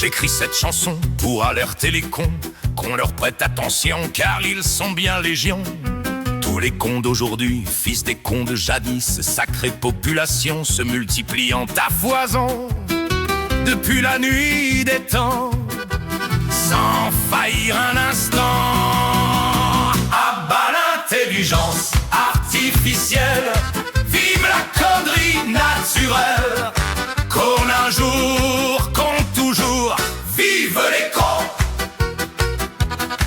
J'écris cette chanson pour alerter les cons, qu'on leur prête attention car ils sont bien légion. Tous les cons d'aujourd'hui, fils des cons de jadis, sacrée population se multipliant à foison. Depuis la nuit des temps, sans faillir un instant. À bas l'intelligence artificielle, vive la connerie naturelle. Qu'on un jour, qu'on toujours, vive les cons.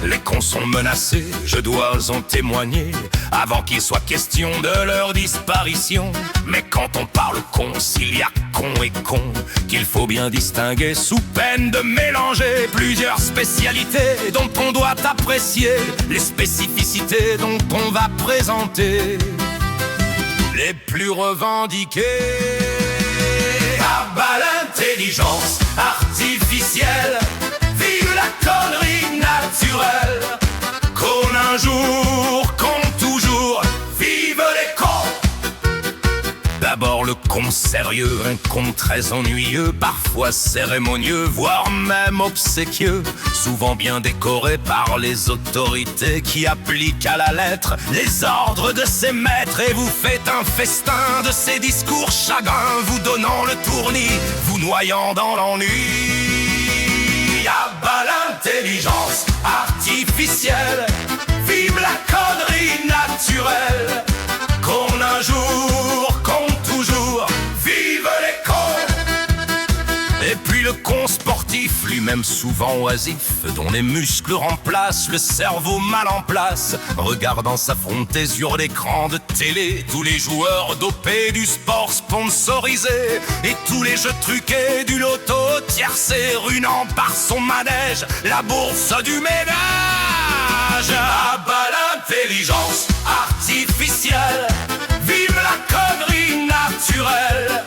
Les cons sont menacés, je dois en témoigner, avant qu'il soit question de leur disparition. Mais quand on parle con, s'il y a con et con, qu'il faut bien distinguer sous peine de mélanger plusieurs spécialités dont on doit apprécier les spécificités dont on va présenter les plus revendiquées. À bas l'intelligence artificielle, vive la connerie naturelle. Qu'on un jour, qu'on toujours, vive les cons. D'abord le con sérieux, un con très ennuyeux, parfois cérémonieux, voire même obséquieux, souvent bien décoré par les autorités qui appliquent à la lettre les ordres de ses maîtres. Et vous faites un festin de ses discours chagrins, vous donnant le tournis, vous noyant dans l'ennui. À bas l'intelligence artificielle, vive la connerie naturelle. Qu'on un jour, qu'on toujours, vive les cons. Et puis le con sportif, lui-même souvent oisif, dont les muscles remplacent le cerveau mal en place, regardant s'affronter sur l'écran de télé tous les joueurs dopés du sport sponsorisé et tous les jeux truqués du loto tiercé, runant par son manège la bourse du ménage. À bas l'intelligence artificielle, vive la connerie naturelle.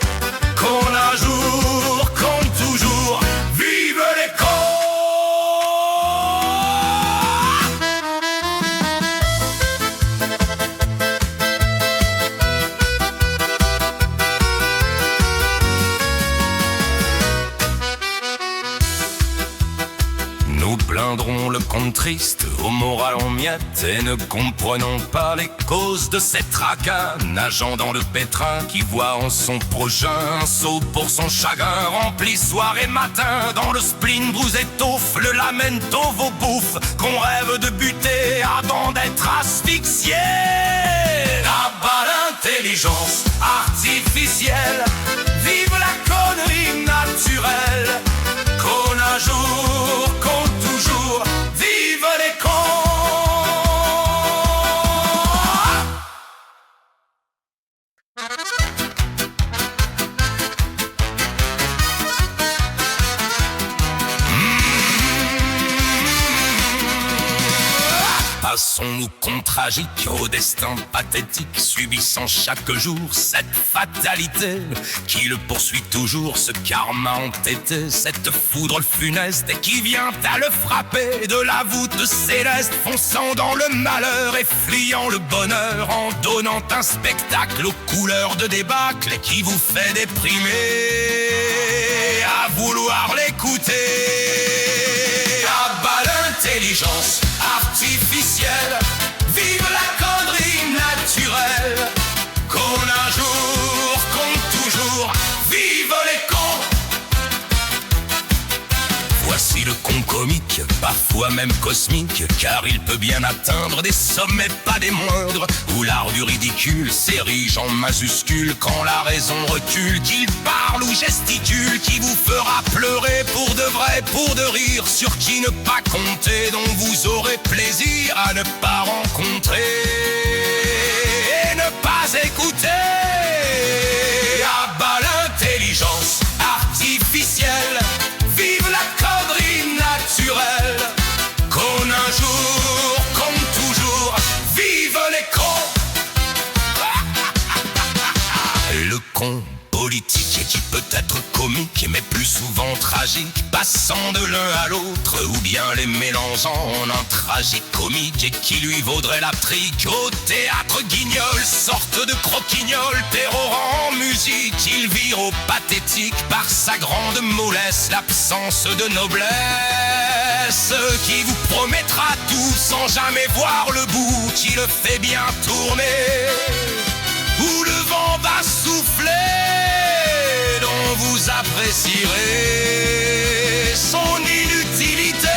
Qu'on un jour, qu'on toujours, vive les cons. Nous plaindrons le con triste, au moral en miettes, et ne comprenons pas les causes de ces tracas, nageant dans le pétrin qui voit en son prochain un seau pour son chagrin, rempli soir et matin dans le spleen brousétouf, le lamento vos bouffes, qu'on rêve de buter avant d'être asphyxié. À bas l'intelligence artificielle, vive la connerie naturelle. Qu'on un jour, qu'on toujours, vive les cons. Passons-nous con tragique au destin pathétique, subissant chaque jour cette fatalité qui le poursuit toujours, ce karma entêté, cette foudre funeste qui vient à le frapper de la voûte céleste, fonçant dans le malheur et fuyant le bonheur, en donnant un spectacle aux couleurs de débâcle et qui vous fait déprimer à vouloir l'écouter. À bas l'intelligence artificielle, vive la connerie naturelle. Qu'on un jour, qu'on toujours, vive les cons. Voici le con comique, parfois même cosmique, car il peut bien atteindre des sommets pas des moindres, où l'art du ridicule s'érige en majuscule quand la raison recule, qu'il parle ou gesticule, qui vous fera pleurer pour de vrai, pour de rire, sur qui ne pas compter, dont vous aurez plaisir à ne pas rencontrer et ne pas écouter. À bas l'intelligence artificielle, vive la connerie naturelle. Qu'on un jour, qu'on toujours, vive les cons. Le con politique qui peut être comique mais plus souvent tragique, passant de l'un à l'autre ou bien les mélangeant en un tragique comique, et qui lui vaudrait la trique au théâtre guignol, sorte de croquignol pérorant en musique. Il vire au pathétique romantique par sa grande mollesse, l'absence de noblesse, qui vous promettra tout sans jamais voir le bout, qui le fait bien tourner, où le vent va souffler, dont vous apprécierez son inutilité.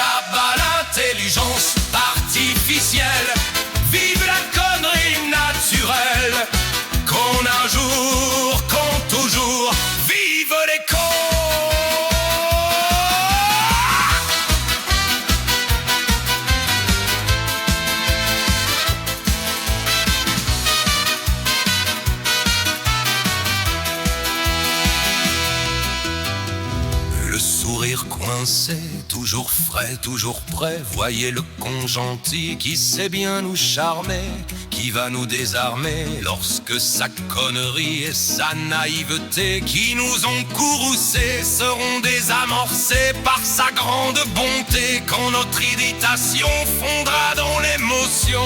Ah bah l'intelligence artificielle, vive la connerie naturelle, qu'on un jour, qu'on toujours, vive les cons. Le sourire coincé, toujours frais, toujours prêt. Voyez le con gentil qui sait bien nous charmer, qui va nous désarmer lorsque sa connerie et sa naïveté qui nous ont courroucés seront désamorcés par sa grande bonté, quand notre irritation fondra dans l'émotion,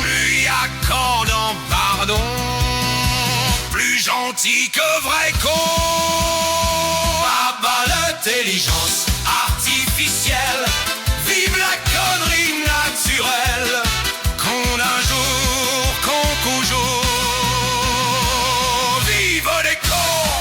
lui accordant pardon, plus gentil que vrai con. Ah bah l'intelligence artificielle, vive la connerie naturelle, qu'on un jour, qu'on toujours, vive les cons.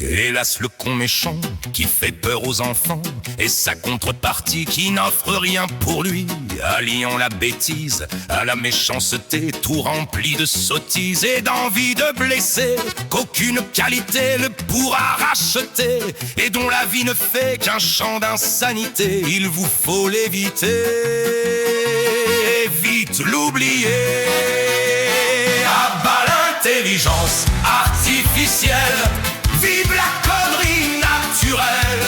Hélas le con méchant qui fait peur aux enfants, et sa contrepartie qui n'offre rien pour lui, alliant la bêtise à la méchanceté, tout rempli de sottises et d'envie de blesser, qu'aucune qualité ne pourra racheter, et dont la vie ne fait qu'un champ d'insanité. Il vous faut l'éviter et vite l'oublier. Ah bah l'intelligence artificielle, vive la connerie naturelle,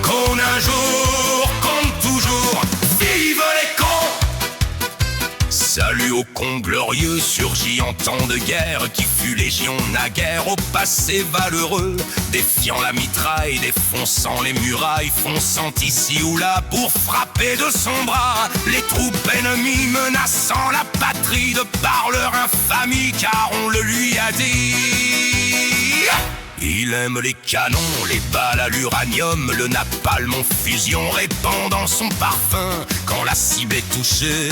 qu'on un jour, qu'on toujours, vive les cons. Salut aux cons glorieux, surgis en temps de guerre, qui fut légion naguère au passé valeureux, défiant la mitraille, défonçant les murailles, fonçant ici ou là pour frapper de son bras les troupes ennemies, menaçant la patrie de par leur infamie, car on le lui a dit. Il aime les canons, les balles à l'uranium, le napalm en fusion répandant son parfum. Quand la cible est touchée,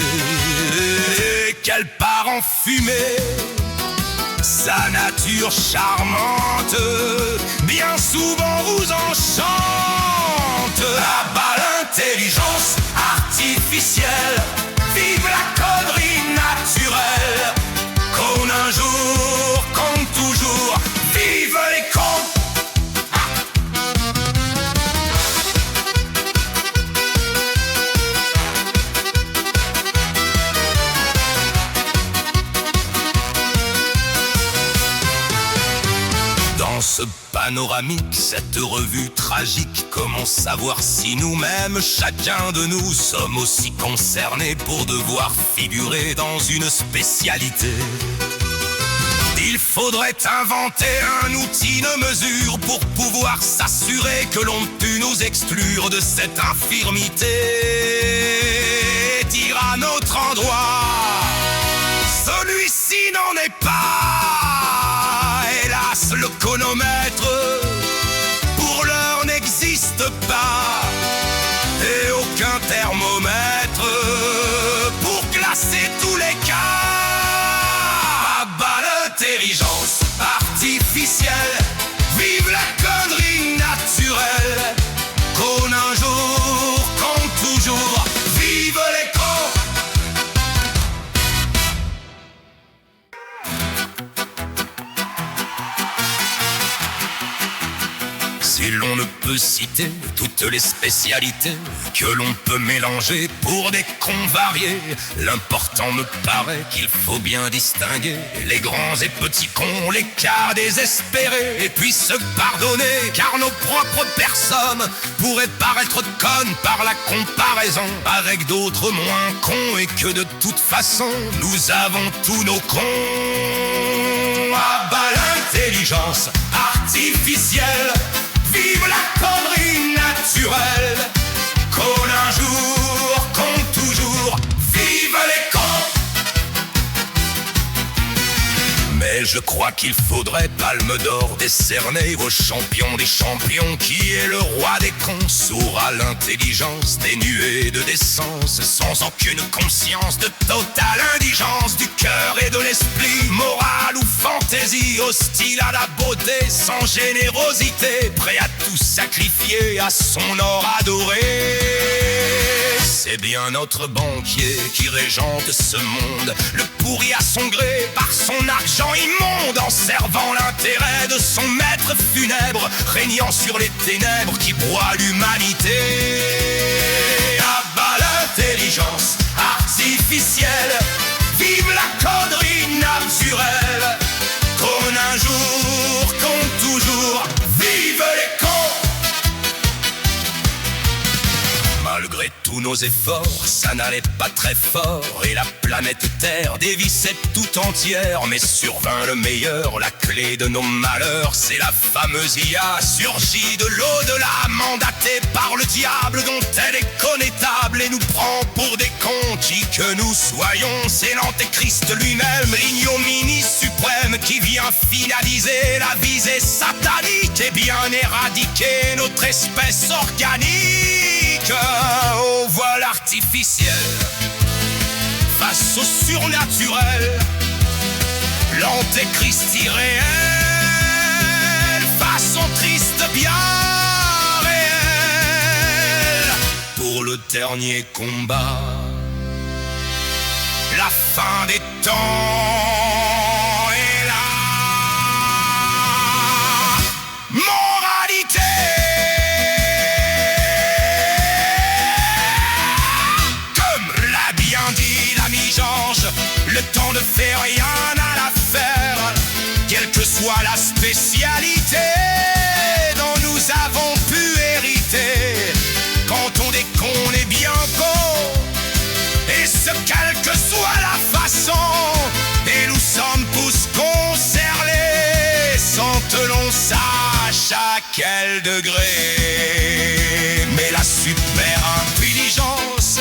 qu'elle part en fumée, sa nature charmante bien souvent vous enchante. Ah bah l'intelligence artificielle, vive la connerie naturelle, qu'on un jour, qu'on toujours, vive les cons. Dans ce panoramique, cette revue tragique, comment savoir si nous-mêmes, chacun de nous, sommes aussi concernés pour devoir figurer dans une spécialité? Il faudrait inventer un outil de mesure pour pouvoir s'assurer que l'on put nous exclure de cette infirmité. Dire à notre endroit, celui-ci n'en est pas. Hélas, le chronomètre pour l'heure n'existe pas, et aucun thermomètre pour classer tous les cas. Intelligence artificielle, vive la connerie naturelle, qu'on un jour, qu'on toujours, vive les cons. Si l'on ne peut citer toutes les spécialités que l'on peut mélanger pour des cons variés, l'important me paraît qu'il faut bien distinguer les grands et petits cons, les cas désespérés, et puis se pardonner, car nos propres personnes pourraient paraître connes par la comparaison avec d'autres moins cons, et que de toute façon nous avons tous nos cons. Ah bah l'intelligence artificielle, vive la connerie naturelle, qu'on un jour, qu'on toujours, je crois qu'il faudrait palme d'or décerner aux champions des champions. Qui est le roi des cons, sourd à l'intelligence, dénué de décence, sans aucune conscience, de totale indigence du cœur et de l'esprit, morale ou fantaisie, hostile à la beauté, sans générosité, prêt à tout sacrifier à son or adoré. C'est bien notre banquier qui régente ce monde, le pourri à son gré par son argent immonde, en servant l'intérêt de son maître funèbre, régnant sur les ténèbres qui broient l'humanité. À bas l'intelligence artificielle, vive la connerie naturelle, trône un jour, compte toujours, vive les cons. Malgré tous nos efforts, ça n'allait pas très fort, et la planète Terre dévissait tout entière. Mais survint le meilleur, la clé de nos malheurs, c'est la fameuse IA, surgie de l'au-delà, mandatée par le diable, dont elle est connétable et nous prend pour des cons. Qui que nous soyons, c'est l'antéchrist lui-même, l'ignominie suprême, qui vient finaliser la visée satanique et bien éradiquer notre espèce organique. Au voile artificiel, face au surnaturel, l'antéchrist irréel, façon triste bien réelle. Pour le dernier combat, la fin des temps est là. Moralité. Le temps ne fait rien à l'affaire, quelle que soit la spécialité dont nous avons pu hériter. Quand on déconne est bien con, et ce quelle que soit la façon, et nous sommes tous concernés, sentelons ça à quel degré. Mais la super intelligence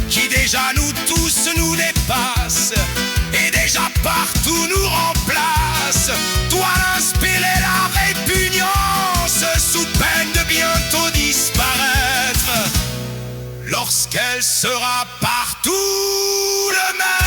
qui déjà nous tous nous dépasse, et déjà partout nous remplace, doit inspirer la répugnance sous peine de bientôt disparaître, lorsqu'elle sera partout le même.